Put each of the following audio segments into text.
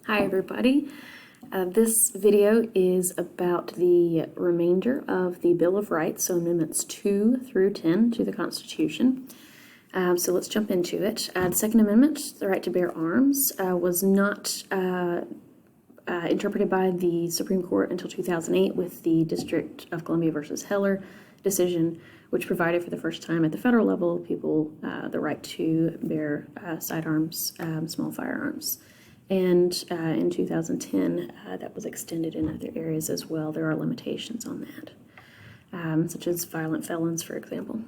Hi everybody. This video is about the remainder of the Bill of Rights, so Amendments 2 through 10 to the Constitution. So let's jump into it. The Second Amendment, the right to bear arms, was not interpreted by the Supreme Court until 2008 with the District of Columbia versus Heller decision, which provided for the first time at the federal level people the right to bear sidearms, small firearms. And in 2010, that was extended in other areas as well. There are limitations on that, such as violent felons, for example.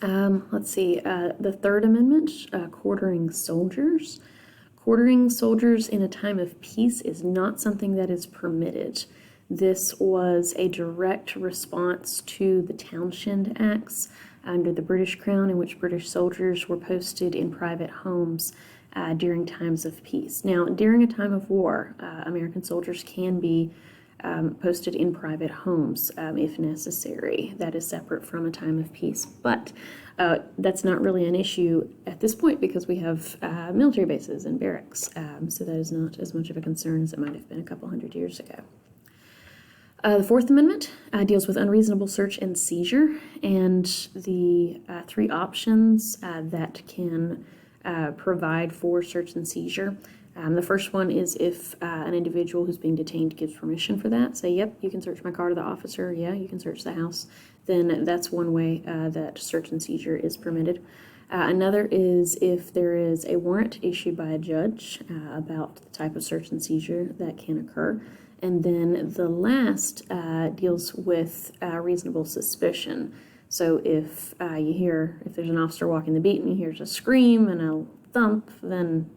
Let's see, the Third Amendment, quartering soldiers. Quartering soldiers in a time of peace is not something that is permitted. This was a direct response to the Townshend Acts under the British Crown, in which British soldiers were posted in private homes during times of peace. Now, during a time of war, American soldiers can be posted in private homes if necessary. That is separate from a time of peace. But that's not really an issue at this point because we have military bases and barracks. So that is not as much of a concern as it might have been a couple hundred years ago. The Fourth Amendment deals with unreasonable search and seizure, and the three options that can provide for search and seizure. The first one is if an individual who's being detained gives permission for that. Say, yep, you can search my car to the officer. Yeah, you can search the house. Then that's one way that search and seizure is permitted. Another is if there is a warrant issued by a judge about the type of search and seizure that can occur. And then the last deals with reasonable suspicion. So if if there's an officer walking the beat and he hears a scream and a thump, then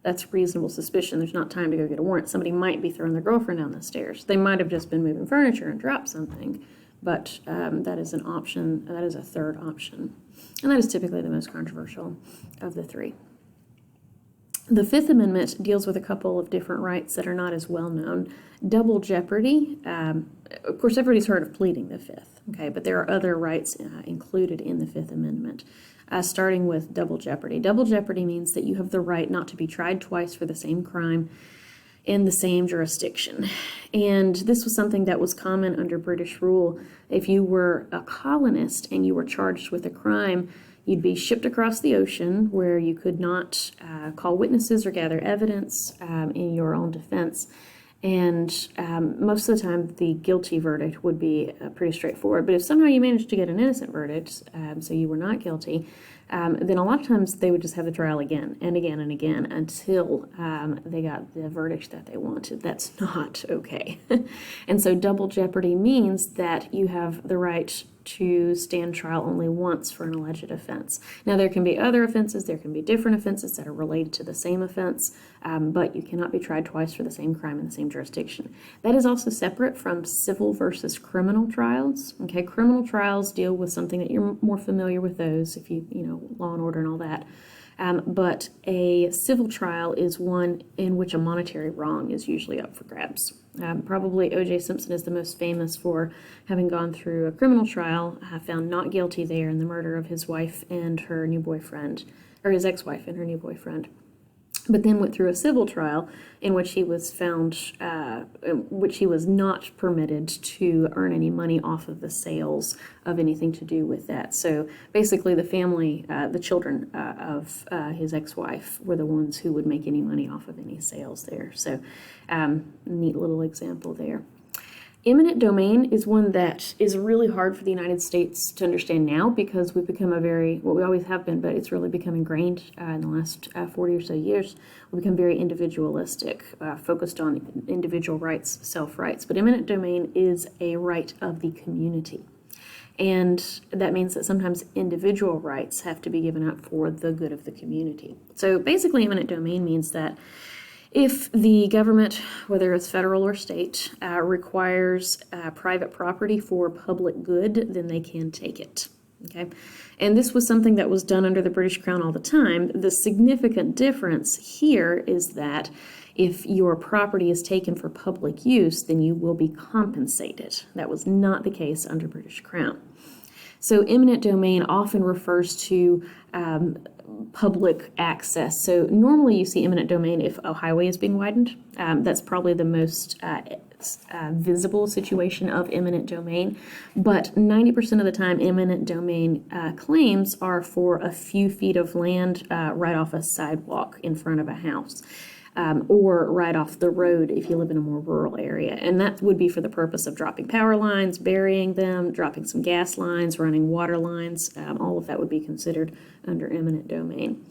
that's reasonable suspicion. There's not time to go get a warrant. Somebody might be throwing their girlfriend down the stairs. They might have just been moving furniture and dropped something, but that is an option. That is a third option, and that is typically the most controversial of the three. The Fifth Amendment deals with a couple of different rights that are not as well known. Double jeopardy. Of course, everybody's heard of pleading the Fifth, okay, but there are other rights included in the Fifth Amendment, starting with double jeopardy. Double jeopardy means that you have the right not to be tried twice for the same crime in the same jurisdiction. And this was something that was common under British rule. If you were a colonist and you were charged with a crime, you'd be shipped across the ocean where you could not call witnesses or gather evidence in your own defense. And most of the time, the guilty verdict would be pretty straightforward. But if somehow you managed to get an innocent verdict, so you were not guilty, then a lot of times they would just have the trial again and again and again until they got the verdict that they wanted. That's not okay. And so double jeopardy means that you have the right to stand trial only once for an alleged offense. Now, there can be other offenses, there can be different offenses that are related to the same offense, but you cannot be tried twice for the same crime in the same jurisdiction. That is also separate from civil versus criminal trials. Okay, criminal trials deal with something that you're more familiar with those, if you know, law and order and all that. But a civil trial is one in which a monetary wrong is usually up for grabs. Probably O.J. Simpson is the most famous for having gone through a criminal trial, found not guilty there in the murder of his wife and her new boyfriend, or his ex-wife and her new boyfriend, but then went through a civil trial in which he was found, in which he was not permitted to earn any money off of the sales of anything to do with that. So basically the family, the children of his ex-wife were the ones who would make any money off of any sales there. So neat little example there. Eminent domain is one that is really hard for the United States to understand now because we've become well, we always have been, but it's really become ingrained in the last 40 or so years. We've become very individualistic, focused on individual rights, self-rights. But eminent domain is a right of the community. And that means that sometimes individual rights have to be given up for the good of the community. So basically, eminent domain means that if the government, whether it's federal or state, requires private property for public good, then they can take it. Okay, and this was something that was done under the British Crown all the time. The significant difference here is that if your property is taken for public use, then you will be compensated. That was not the case under British Crown. So eminent domain often refers to public access. So normally you see eminent domain if a highway is being widened. That's probably the most visible situation of eminent domain. But 90% of the time, eminent domain claims are for a few feet of land right off a sidewalk in front of a house. Or right off the road if you live in a more rural area. And that would be for the purpose of dropping power lines, burying them, dropping some gas lines, running water lines. All of that would be considered under eminent domain.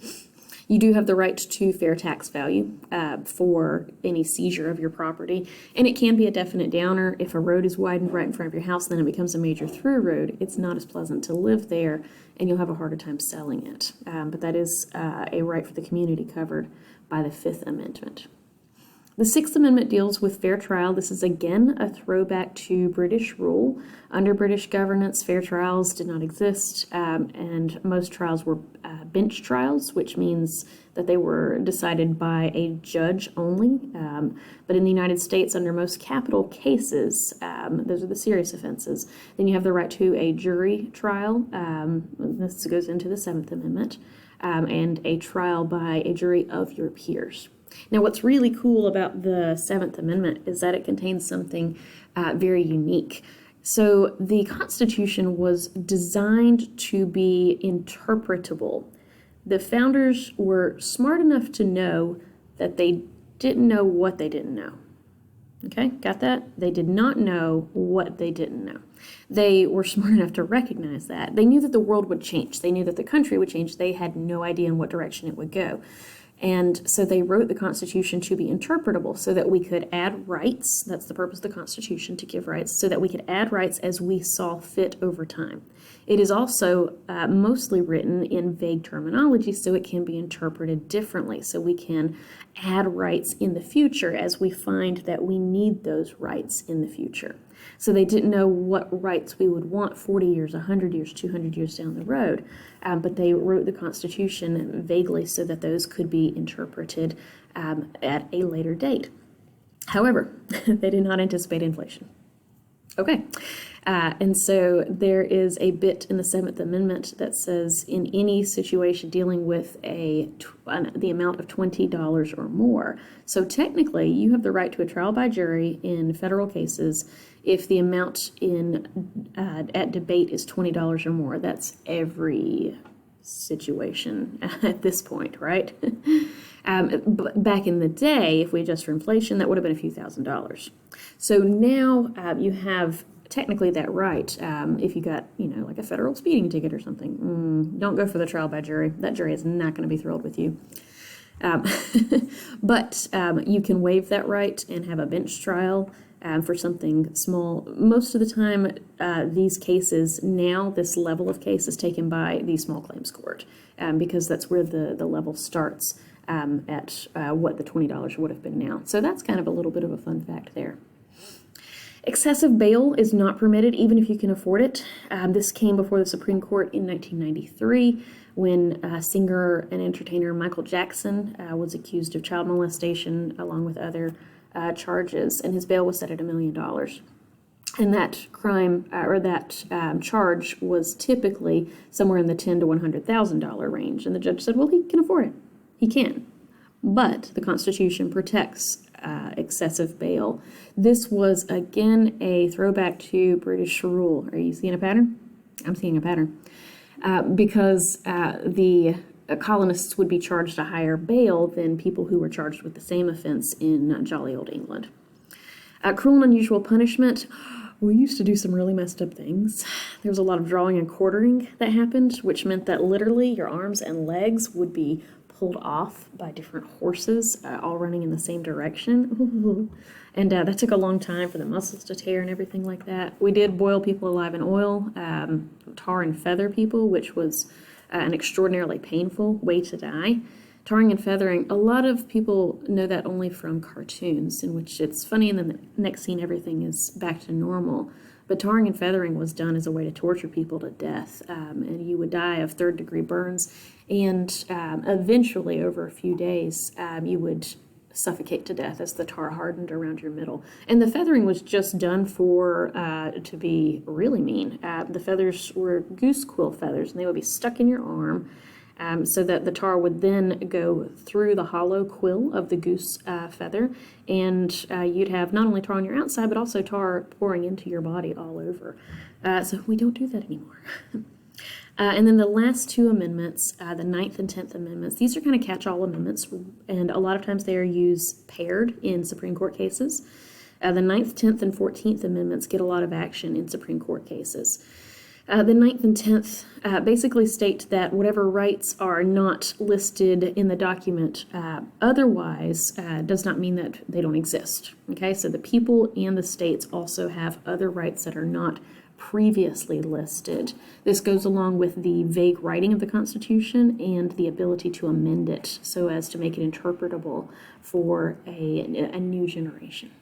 You do have the right to fair tax value for any seizure of your property. And it can be a definite downer. If a road is widened right in front of your house, then it becomes a major through road. It's not as pleasant to live there, and you'll have a harder time selling it. But that is a right for the community covered by the Fifth Amendment. The Sixth Amendment deals with fair trial. This is again a throwback to British rule. Under British governance, fair trials did not exist, and most trials were bench trials, which means that they were decided by a judge only. But in the United States, under most capital cases, those are the serious offenses, then you have the right to a jury trial. This goes into the Seventh Amendment. And a trial by a jury of your peers. Now, what's really cool about the Seventh Amendment is that it contains something very unique. So the Constitution was designed to be interpretable. The founders were smart enough to know that they didn't know what they didn't know. Okay, got that? They did not know what they didn't know. They were smart enough to recognize that. They knew that the world would change. They knew that the country would change. They had no idea in what direction it would go. And so they wrote the Constitution to be interpretable so that we could add rights. That's the purpose of the Constitution, to give rights, so that we could add rights as we saw fit over time. It is also mostly written in vague terminology, so it can be interpreted differently. So we can add rights in the future as we find that we need those rights in the future. So they didn't know what rights we would want 40 years, 100 years, 200 years down the road. But they wrote the Constitution vaguely so that those could be interpreted at a later date. However, they did not anticipate inflation. Okay, and so there is a bit in the Seventh Amendment that says in any situation dealing with the amount of $20 or more. So technically, you have the right to a trial by jury in federal cases if the amount at debate is $20 or more. That's every situation at this point, right? Back in the day, if we adjust for inflation, that would have been a few $1,000s. So now you have technically that right. If you got, like a federal speeding ticket or something, don't go for the trial by jury. That jury is not going to be thrilled with you. But you can waive that right and have a bench trial for something small. Most of the time, these cases now, this level of case is taken by the small claims court because that's where the level starts at what the $20 would have been now. So that's kind of a little bit of a fun fact there. Excessive bail is not permitted even if you can afford it. This came before the Supreme Court in 1993 when singer and entertainer Michael Jackson was accused of child molestation along with other charges, and his bail was set at $1 million. And that crime or that charge was typically somewhere in the $10,000 to $100,000 range. And the judge said, well, he can afford it. He can. But the Constitution protects excessive bail. This was, again, a throwback to British rule. Are you seeing a pattern? I'm seeing a pattern. Because the colonists would be charged a higher bail than people who were charged with the same offense in jolly old England. Cruel and unusual punishment. We used to do some really messed up things. There was a lot of drawing and quartering that happened, which meant that literally your arms and legs would be pulled off by different horses, all running in the same direction. And that took a long time for the muscles to tear and everything like that. We did boil people alive in oil, tar and feather people, which was an extraordinarily painful way to die. Tarring and feathering, a lot of people know that only from cartoons, in which it's funny and then the next scene everything is back to normal. But tarring and feathering was done as a way to torture people to death, and you would die of third-degree burns, and eventually, over a few days, you would suffocate to death as the tar hardened around your middle. And the feathering was just done for, to be really mean. The feathers were goose quill feathers, and they would be stuck in your arm. So that the tar would then go through the hollow quill of the goose feather, and you'd have not only tar on your outside, but also tar pouring into your body all over. So we don't do that anymore. And then the last two amendments, the 9th and 10th Amendments, these are kind of catch-all amendments, and a lot of times they are used paired in Supreme Court cases. The 9th, 10th, and 14th Amendments get a lot of action in Supreme Court cases. The 9th and 10th basically state that whatever rights are not listed in the document otherwise does not mean that they don't exist. Okay, so the people and the states also have other rights that are not previously listed. This goes along with the vague writing of the Constitution and the ability to amend it so as to make it interpretable for a new generation.